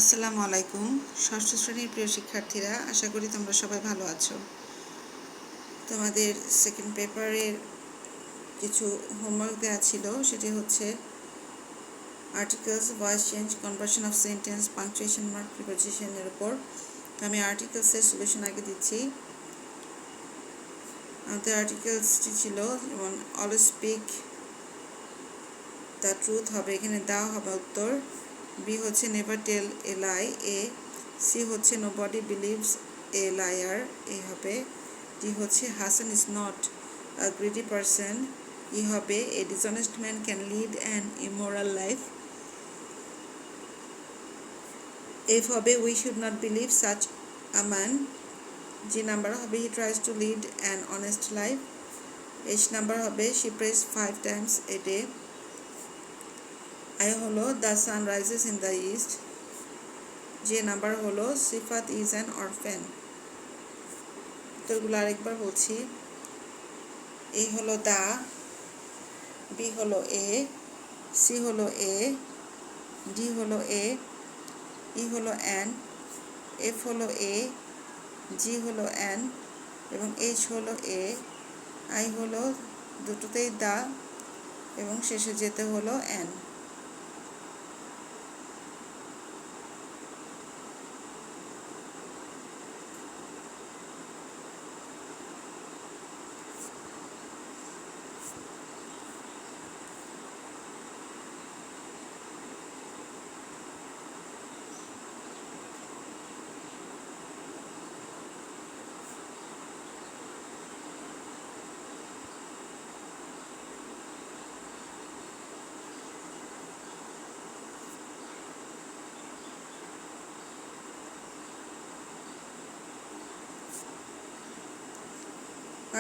আসসালামু আলাইকুম। ষষ্ঠ শ্রেণীর প্রিয় শিক্ষার্থীরা, আশা করি তোমরা সবাই ভালো আছো। তোমাদের সেকেন্ড পেপারের কিছু হোমওয়ার্ক দেওয়া ছিল, সেটি হচ্ছে articles, voice change, conversion of sentence, punctuation mark, প্রিপোজিশনের উপর। তো আমি আর্টিকেলসের সলিউশন আগে দিচ্ছি। আমাদের আর্টিকেলসটি ছিল যেমন অলওয়েজ স্পিক দ্য ট্রুথ হবে, এখানে দেওয়া হবে উত্তর। বি হচ্ছে never tell a lie, A. C হচ্ছে nobody believes a liar, A হবে। ডি হচ্ছে Hasan is not a greedy person, E হবে। A dishonest man can lead an immoral life, F হবে we should not believe such a man. G number হবে he tries to lead an honest life. H number হবে she prays 5 times a day। I হলো the sun rises in the east. যে number হলো সিফাত is an orphan. উত্তরগুলো আরেকবার বলছি। এ হলো দা, B হলো এ, সি হলো এ, ডি হলো এ, ই হলো অ্যান, এফ হলো এ, জি হলো অ্যান এবং এইচ হলো এ। আই হলো দুটোতেই দা এবং শেষে যেতে হলো an.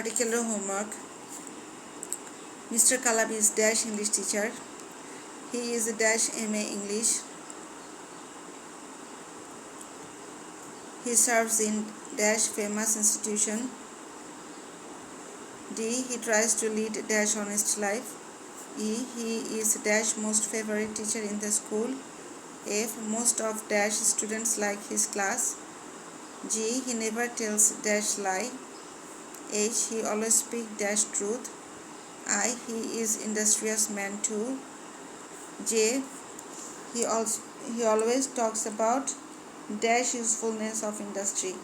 Article homework. Mr. Kalab is dash English teacher. He is a dash MA English. He serves in dash famous institution. D. He tries to lead dash honest life. E. He is dash most favorite teacher in the school. F. Most of dash students like his class. G. He never tells dash lie. H. He always speak dash truth. I. He is industrious man too. J. He always talks about dash usefulness of industry.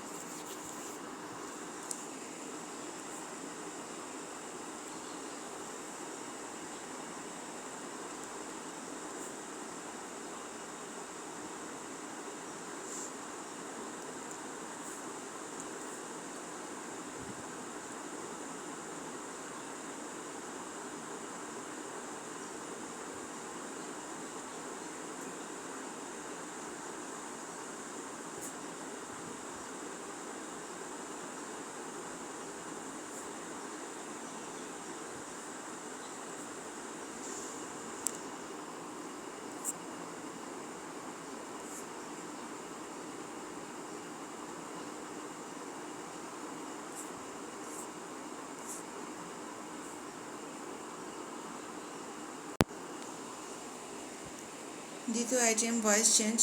দ্বিতীয় item voice change.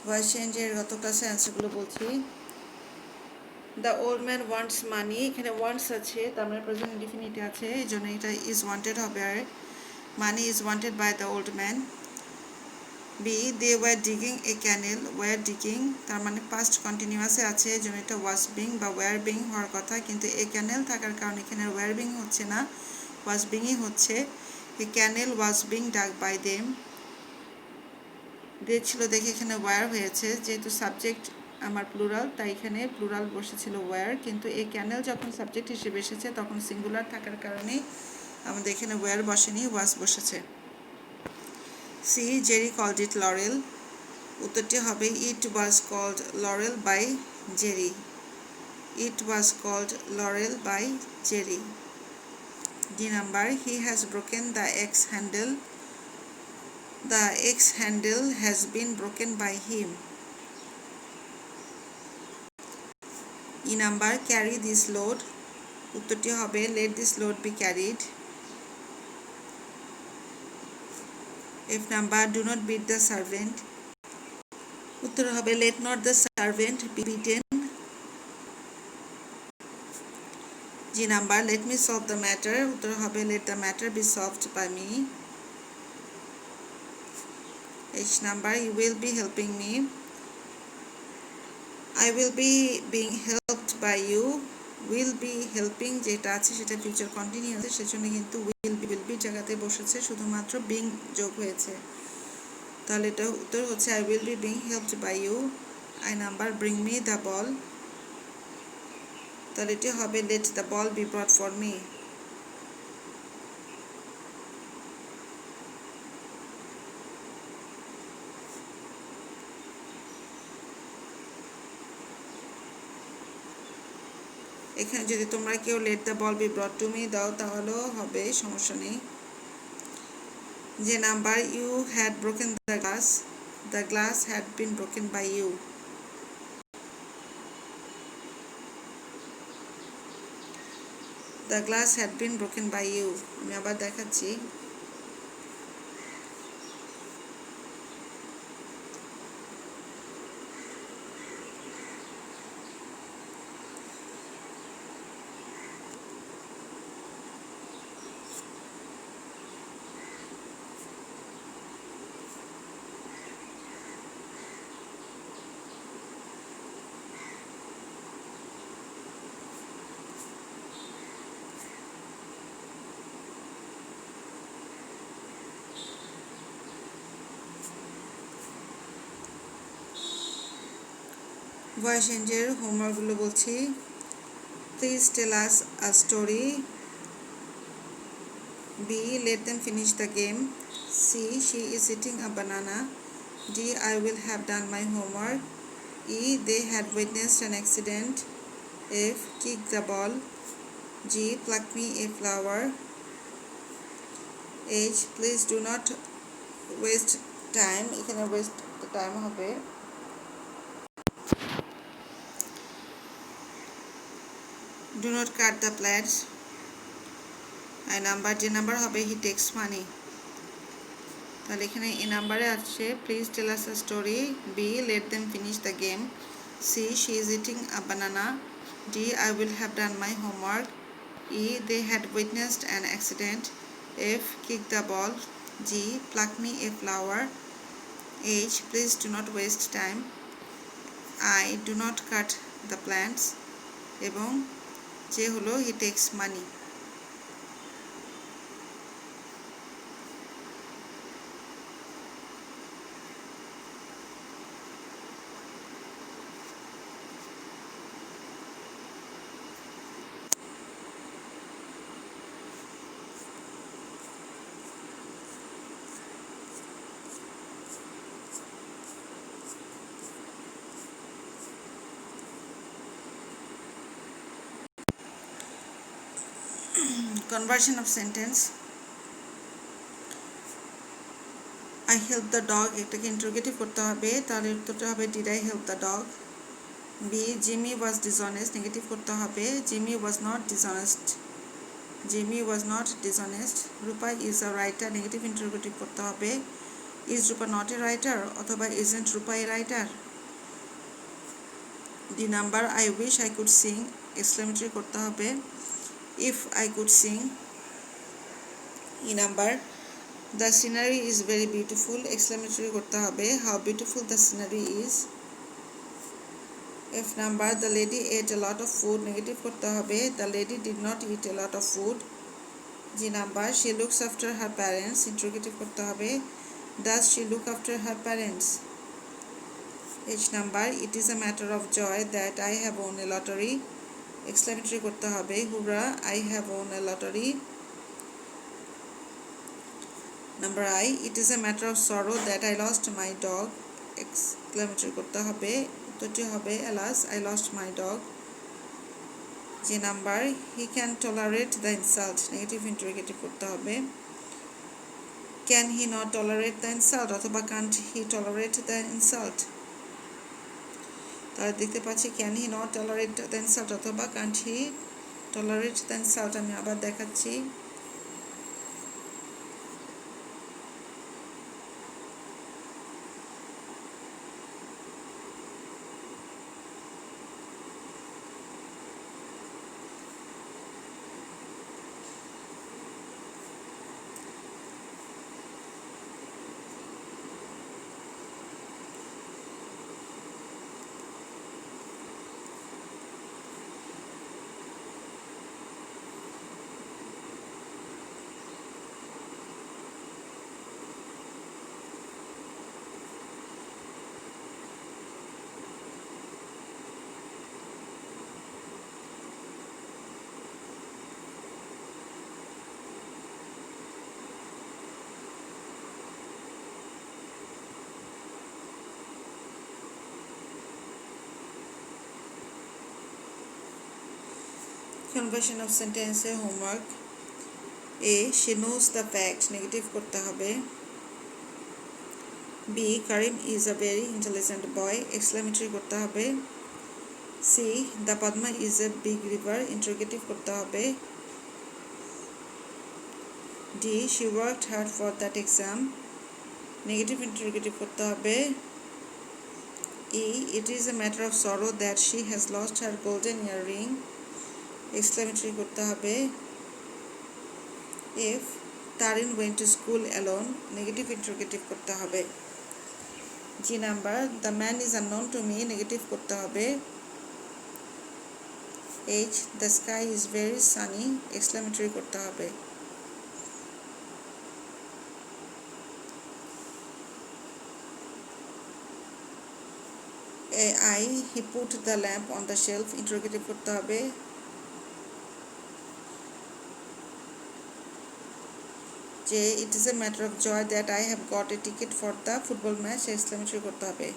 Voice চেঞ্জের গত ক্লাসে অ্যান্সারগুলো বলছি। The old man wants মানি, এখানে wants আছে, তার মানে প্রেজেন্ট ইনডিফিনিট আছে, এই জন্য এটা ইজ ওয়ান্টেড হবে। আর money is wanted by the old man. B they were digging a canal, were digging তার মানে পাস্ট কন্টিনিউয়াসে আছে, এই জন্য এটা ওয়াজ বিং বা ওয়ার বিং হওয়ার কথা, কিন্তু এ ক্যানেল থাকার কারণে এখানে ওয়ার বিং হচ্ছে না, ওয়াজ বিংই হচ্ছে। এ ক্যানেল ওয়াজ বিং ডাক বাই দেম। দে ছিল দেখে এখানে ওয়ার হয়েছে, যেহেতু সাবজেক্ট আমার প্লুরাল তাই এখানে প্লুরাল বসেছিল ওয়ার, কিন্তু এই ক্যানেল যখন সাবজেক্ট হিসেবে এসেছে তখন সিঙ্গুলার থাকার কারণে আমাদের এখানে ওয়ার বসেনি, ওয়াজ বসেছে। C Jerry called it Laurel, উত্তরটি হবে it was called Laurel by Jerry. It was called Laurel by Jerry. D number he has broken the X handle, the X handle has been broken by him. E number carry this load, উত্তরটি হবে let this load be carried. F number do not beat the servant, উত্তর হবে let not the servant be beaten। G number let me solve the matter, উত্তর হবে let the matter be solved by me। H number you will be helping me, I will be being helped by you। will be helping যেটা আছে সেটা future continuous, সেজন্য কিন্তু will be জায়গাতে বসেছে, শুধুমাত্র being যোগ হয়েছে, তাহলে এটা উত্তর হচ্ছে I will be being helped by you। I number bring me the ball, তাহলে এটা হবে let the ball be brought for me। এখানে যদি তোমরা কেউ let the ball be brought to me দাও তাহলেও হবে, সমস্যা নেই। যে number you had broken the glass had been broken by you। the glass had been broken by you, আমি আবার দেখাচ্ছি। ভয়েস চেঞ্জের হোমওয়ার্কগুলো বলছি। Please tell us a story. B. Let them finish the game. C. She is eating a banana. D. I will have done my homework. E. They had witnessed an accident. F. Kick the ball. G. Pluck me a flower. H. Please do not waste time, এখানে waste time হবে do not cut the plants। I number যে নাম্বার হবে he takes money, তাহলে এখানে এই নাম্বারে আছে please tell us a story. B. Let them finish the game. C. She is eating a banana. D. I will have done my homework. E. They had witnessed an accident. F. Kick the ball. G. Pluck me a flower. H. Please do not waste time. I. Do not cut the plants, এবং যে হলো he takes money। Conversion of sentence, I help the dog, এটাকে interrogative করতে হবে, তাহলে উত্তরটা হবে did I help the dog। B. Jimmy was dishonest, negative করতে হবে Jimmy was not dishonest। Jimmy was not dishonest। Rupa is a writer, negative interrogative করতে হবে is Rupa not a writer অথবা isn't Rupa a writer। D number I wish I could sing, exclamatory করতে হবে if I could sing। E number the scenery is very beautiful, exclamatory করতে হবে how beautiful the scenery is। F number the lady ate a lot of food, negative করতে হবে the lady did not eat a lot of food। G number she looks after her parents, interrogative করতে হবে does she look after her parents। H number it is a matter of joy that I have won a lottery, exclamatory করতে হবে hurrah I have won a lottery। Number I it is a matter of sorrow that I lost my dog, exclamatory করতে হবে, উত্তরটি হবে alas I lost my dog। J number he can tolerate the insult, negative interrogative করতে হবে can he not tolerate the insult অথবা can't he tolerate the insult। তাহলে দেখতে পাচ্ছি can he not tolerate the insult অথবা can't he tolerate the insult। আমি আবার দেখাচ্ছি কনভার্সন অফ সেন্টেন্সে homework. A, she knows the fact, negative করতে হবে। B, Karim is a very intelligent boy, exclamatory করতে হবে। C, the Padma is a big river, interrogative করতে হবে। D, she worked hard for that exam, negative interrogative করতে হবে। E, it is a matter of sorrow that she has lost her golden earring, exclamatory করতে হবে। F, Tarin went to school alone, negative interrogative করতে হবে। G number, the man is unknown to me, negative করতে হবে। H, the sky is very sunny, exclamatory করতে হবে। I, he put the lamp on the shelf, interrogative করতে হবে। J, it is a matter of joy that I have got a ticket for the football match, exclamatory করতে হবে।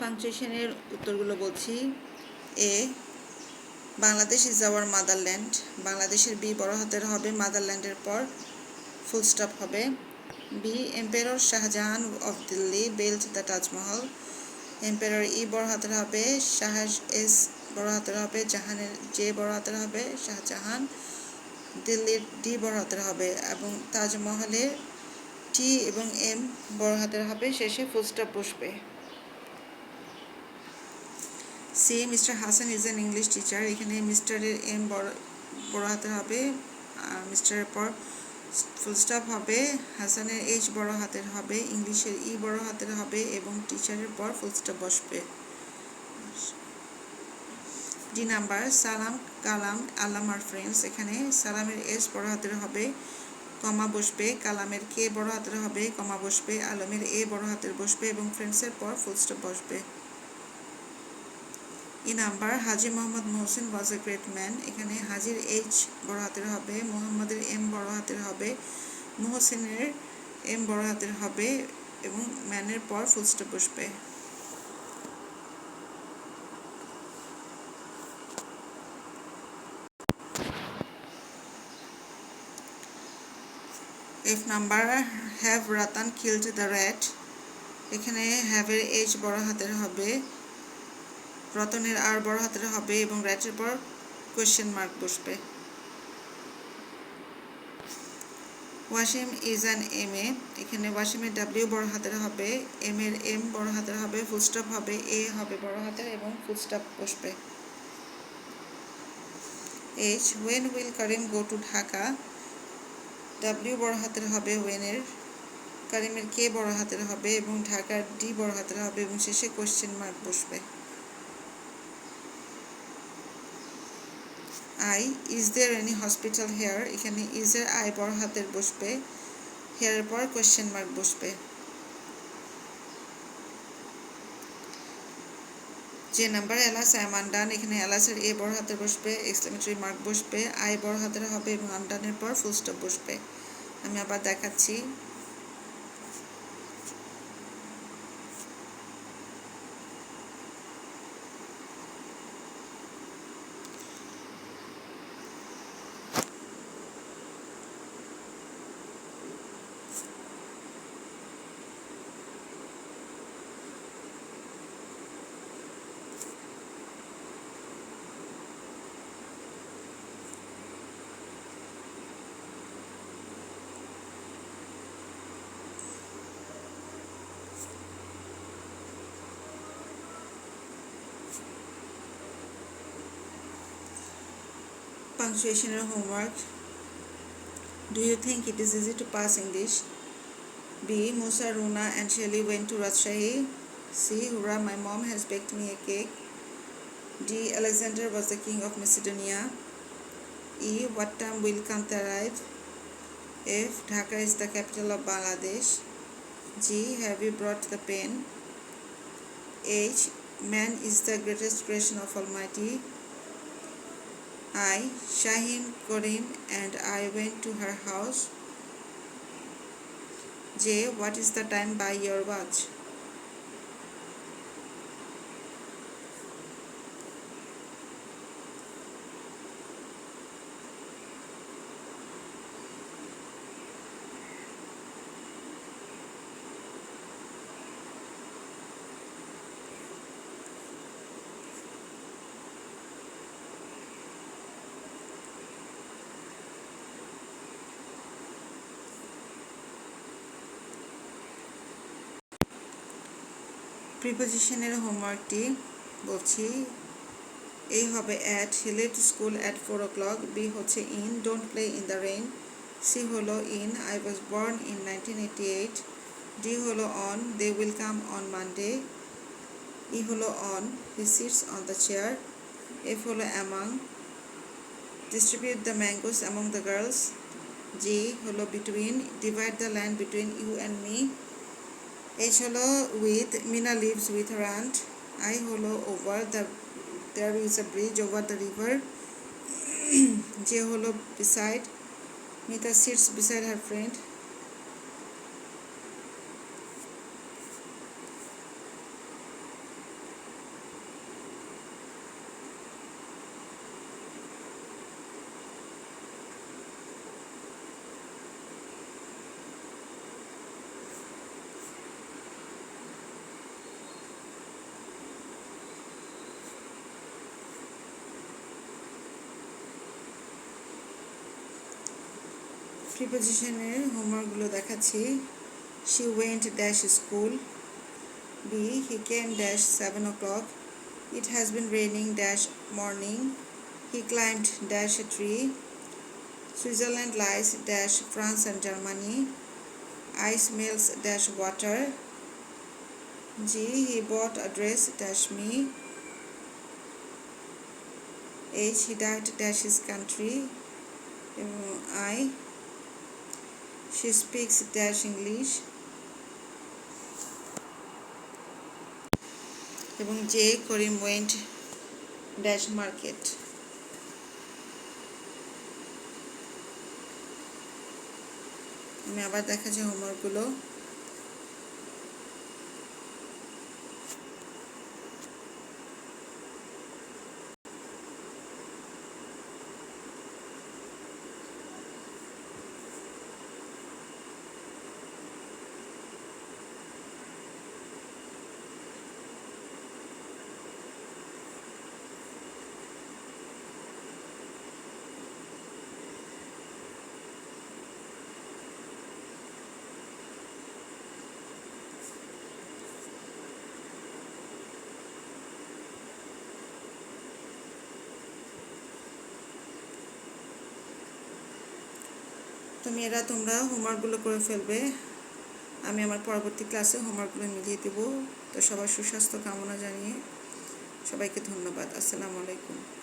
পাংচুয়েশনের উত্তরগুলো বলছি। A, Bangladesh is our motherland, বাংলাদেশের B বড় হাতের হবে, মাদারল্যান্ডের পর ফুল স্টপ হবে। B, emperor Shahjahan of Delhi built the Taj Mahal, emperor E বড় হাতের হবে, শাহ এস বড় হাতের হবে, জাহানের জে বড় হাতের হবে, শাহজাহান, দিল্লির ডি বড় হাতের হবে এবং তাজমহলের টি এবং এম বড় হাতের হবে, শেষে ফুল স্টপ বসবে। C, mister Hasan is an English teacher, এখানে মিস্টারের এম বড় হাতের হবে, মিস্টারের পর ফুল স্টপ হবে, হাসানের এইচ বড় হাতের হবে, ইংলিশের ই বড় হাতের হবে এবং টিচারের পর ফুল স্টপ বসবে। ডি নাম্বার, সালাম কালাম আলাম আর ফ্রেন্ডস, এখানে সালামের এস বড় হাতের হবে, কমা বসবে, কালামের কে বড় হাতের হবে, কমা বসবে, আলমের এ বড় হাতের বসবে এবং ফ্রেন্ডসের পর ফুল স্টপ বসবে। E number, Haji Mohammad Mohsin was a great man, এখানে হাজির এইচ বড় হাতের হবে, মোহাম্মদের এম বড় হাতের হবে, মোহসিনের এম বড় হাতের হবে এবং ম্যানের পর ফুল স্টপ বসবে। F number, have Ratan killed the rat, এখানে হ্যাভের এইচ বড় হাতের হবে, রতনের আর বড় হাতের হবে এবং র্যাটের পর কোয়েশ্চেন মার্ক বসবে। Wasim is an M A, এখানে ওয়াসিমের ডাব্লিউ বড় হাতের হবে, এম এর এম বড় হাতের হবে, ফুল স্টপ হবে, এ হবে বড় হাতের এবং ফুল স্টপ বসবে। H, when will Karim go to Dhaka, W বড় হাতের হবে ওয়েনের, কারিমের কে বড় হাতের হবে এবং ঢাকার ডি বড় হাতের হবে এবং শেষে কোয়েশ্চেন মার্ক বসবে। I, is there any hospital here, এখানে ইজের আই বড় হাতের বসবে, হেয়ারের পর কোয়েশ্চেন মার্ক বসবে। যে number, alas I am undone, এখানে এলাসের এ বড় হাতের বসবে, এক্সক্লেমেটরি মার্ক বসবে, আই বড় হাতের হবে এবং আনডানের পর ফুল স্টপ বসবে। আমি আবার দেখাচ্ছি। punctuation and homework. Do you think it is easy to pass English? B. Musa, Runa and Shelly went to Rajshahi. C. Hurrah, my mom has baked me a cake. D. Alexander was the king of Macedonia. E. What time will Kant arrive? F. Dhaka is the capital of Bangladesh. G. Have you brought the pen? H. Man is the greatest creation of Almighty. I. Shaheen, Karim and I went to her house. J. What is the time by your watch? প্রিপোজিশনের হোমওয়ার্কটি বলছি। A হবে at, he left school at 4 o'clock. B হচ্ছে in, don't play in the rain. C হলো in, I was born in 1988. D হলো on, they will come on Monday. E হলো on, he sits on the chair. F হলো among, distribute the mangoes among the girls. G হলো between, divide the land between you and me. H হলো with, Mina lives with her aunt. I হলো over, there is a bridge over the river. J হলো beside, Mita sits beside her friend. প্রিপোজিশনের হোমওয়ার্কগুলো দেখাচ্ছি। She went dash school. B. He came dash 7 o'clock. It has been raining dash morning. He climbed dash a tree. Switzerland lies dash France and Germany. I smells dash water. G. He bought a dress dash me. H. He died dash his country. I. She speaks dash English. এবং যে করিম went dash market. আমি আবার দেখাচ্ছি হোমওয়ার্কগুলো। তো মেয়েরা তোমরা হোমওয়ার্কগুলো করে ফেলবে, আমি আমার পরবর্তী ক্লাসে হোমওয়ার্কগুলো মিলিয়ে দেব। তো সবার সুস্বাস্থ্য কামনা জানিয়ে সবাইকে ধন্যবাদ। আসসালামু আলাইকুম।